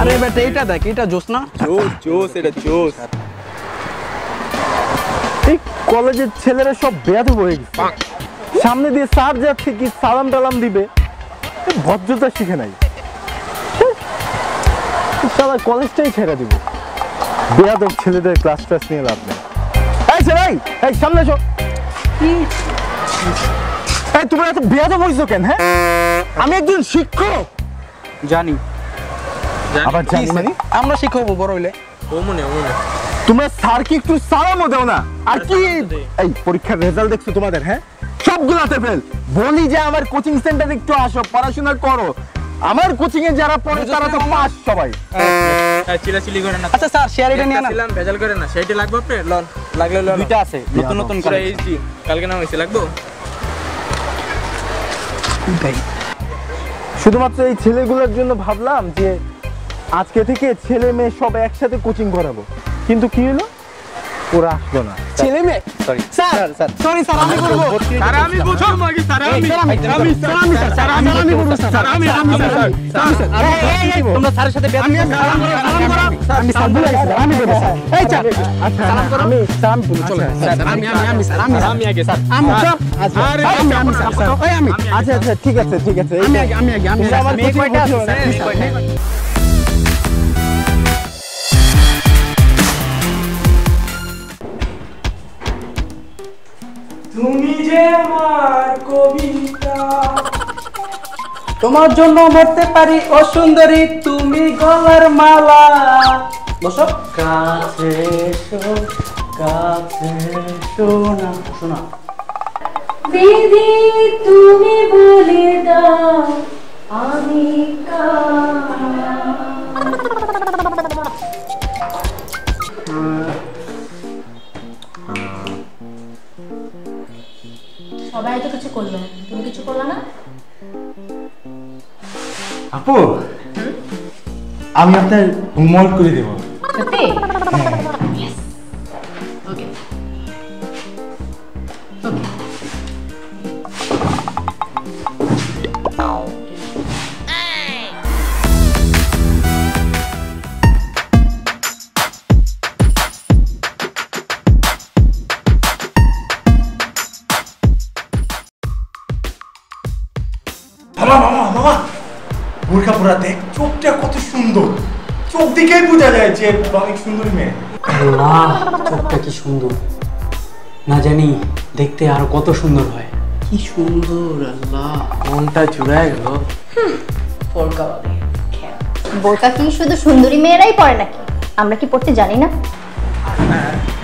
আরে বেটা এটা দেখ, এটা জোস না? জোস এটা জোস। এই কলেজের ছেলেরা সব বেয়াদব হয়ে গেছে। সামনে দিয়ে স্যার যাচ্ছে কি সালাম টালাম দিবে, ভদ্রতা শিখে নাই। সারা কলেজটাই ছেড়ে দিব। বেয়াদব ছেলেদের ক্লাস ক্লাস নিয়ে লাভ নেই। এই ছেলে, এই সামনে এসো। এই তোমরা এত বেয়াদব হইছো কেন? হ্যাঁ, আমি একজন শিক্ষক। জানি। আবার জানি মানে? আমরা শিক্ষক বড় হইলে। ও মনে তোমরা স্যার কি একটু সালামও দাও না? আর কি এই পরীক্ষার রেজাল্ট দেখছো তোমাদের? হ্যাঁ, সবগুলাতে ফেল। বলি যে আমার কোচিং সেন্টারে একটু আসো, পড়াশোনা করো। আমার কোচিং এ যারা পড়ে তারা তো পাস সবাই। চিলাচিলি করে না। আচ্ছা স্যার, শেয়ার এটা নিয়ে না। ভেজাল করে না। সেইটা লাগবে আপনি? লন, লাগলে লন। দুইটা আছে, নতুন নতুন করে। কালকে নাম হইছে, লাগবে? শুধুমাত্র এই ছেলেগুলোর জন্য ভাবলাম যে আজকে থেকে ছেলে মেয়ে সব একসাথে কোচিং করাবো, কিন্তু কি হলো, ওরা আসলো না। ছেলে মেয়ে সরি স্যার, সরি স্যার, আমি করব। স্যার আমি বুঝো মাগি, স্যার আমি স্যার আমি করব স্যার, আমি তোমরা স্যারের সাথে আমি সালাম করো, আমি স্যার বলে গেছি, আমি দেব স্যার। এই চল আচ্ছা সালাম করো, আমি সালাম করব। চলো স্যার, আমি স্যার, আমি আগে স্যার, আমি আচ্ছা আমি স্যার, ওই আমি আচ্ছা আচ্ছা ঠিক আছে ঠিক আছে, আমি আগে আমি মেয়ে কয়টা আছে স্যার? তুমি যে আমার কবিতা, তোমার জন্য মরতে পারি ও সুন্দরী, তুমি গলার মালা। বসো। কাছে এসো, কাছে এসো না, শোনা। দিদি তুমি বলে দাও আমি সবাই তো কিছু করলো, তুমি কিছু করলো না? আপু, আমি আপনার হোমওয়ার্ক করে দেব। সত্যি? Yes. Okay. মামা বোরকা পরা দেখ, চোখটা কত সুন্দর। চোখ দিকেই বোঝা যায় যে অনেক সুন্দর মেয়ে। আল্লাহ, চোখটা কি সুন্দর, না জানি দেখতে আরো কত সুন্দর হয়। কি সুন্দর, আল্লাহ মনটা জুড়ায় গেল। বোরকা কি শুধু সুন্দরী মেয়েরাই পরে নাকি? আমরা কি পড়তে জানি না?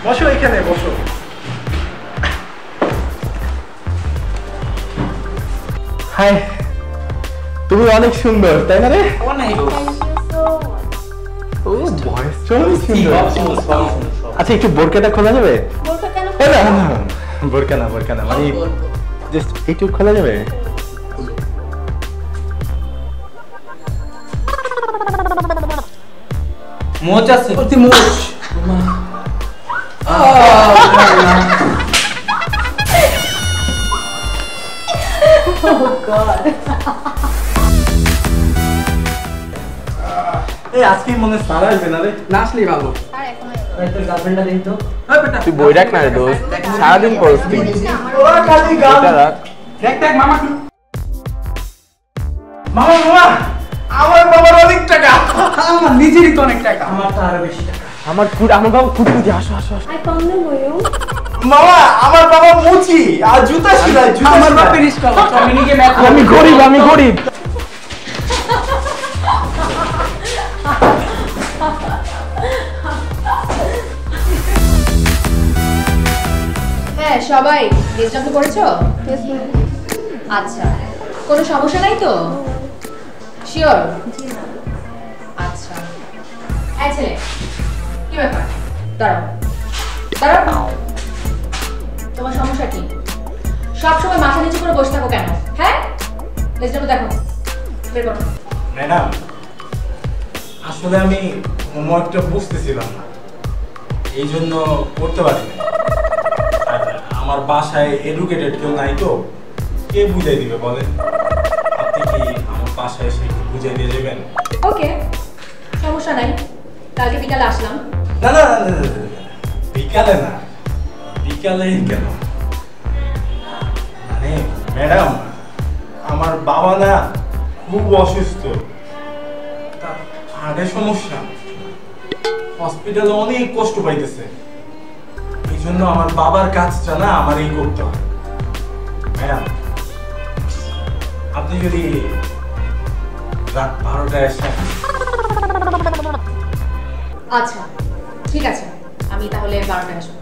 বসো এখানে, বসো। হাই, তুমি অনেক সুন্দর, তাই না রে? ও ভয়েসটা অনেক সুন্দর। আচ্ছা একটু বোরকাটা খোলা যাবে? বোরকা কেন? না বোরকা না, মানে জাস্ট একটু খোলা যাবে? মোচ আছে, অতি মোচ। এই আজকে মনে সারা আসবে না রে? না আসলেই ভালো। আর এখন তোর গার্লফ্রেন্ডটা দেখি তো। তুই বই রাখ না রে দোস্ত, সারাদিন পড়ছিস তুই। ওরা খালি গান। দেখ মামা। মামা আমার বাবার অনেক টাকা। আমার নিজেরই তো অনেক টাকা। আমার তো আরো বেশি টাকা। আমার বাবা কুটকুটি, আসো। I found the room. মামা আমার বাবা মুচি আর জুতা সিলাই, আমার বাপের স্টল। মিনিকে ম্যাথ। আমি গরিব। হ্যাঁ সবাই রেজিস্টার করেছো? আচ্ছা, কোনো সমস্যা নাই তো? শিওর? আচ্ছা। এই ছেলে, কি ব্যাপার? দাঁড়াও। তোমার সমস্যা কি? সবসময় মাথা নিচু করে বসে থাকো কেন? হ্যাঁ, রেজিস্টার দেখো, বের করো। ম্যাডাম, আসলে আমি হোমওয়ার্কটা বুঝতেছিলাম না, এই জন্য করতে পারিনি। আমার বাসায় এডুকেটেড কেউ নাই, তো কে বুঝাই দিবে বলেন? আপনি কি আমার বাসায় এসে একটু বুঝাই দিয়ে যাবেন? ওকে, সমস্যা নাই, কালকে বিকালে আসলাম। না না না, না, না, না, বিকালে না, বিকালে কেন? মানে ম্যাডাম, আমার বাবা না খুব অসুস্থ, তার হার্টের সমস্যা, হসপিটালে অনেক কষ্ট পাইতেছে। এই জন্য আমার বাবার কাজটা না আমারই করতে হয়। ম্যাডাম, আপনি যদি রাত 12টায় আসেন। আচ্ছা ঠিক আছে, আমি তাহলে 12টায় আসবো।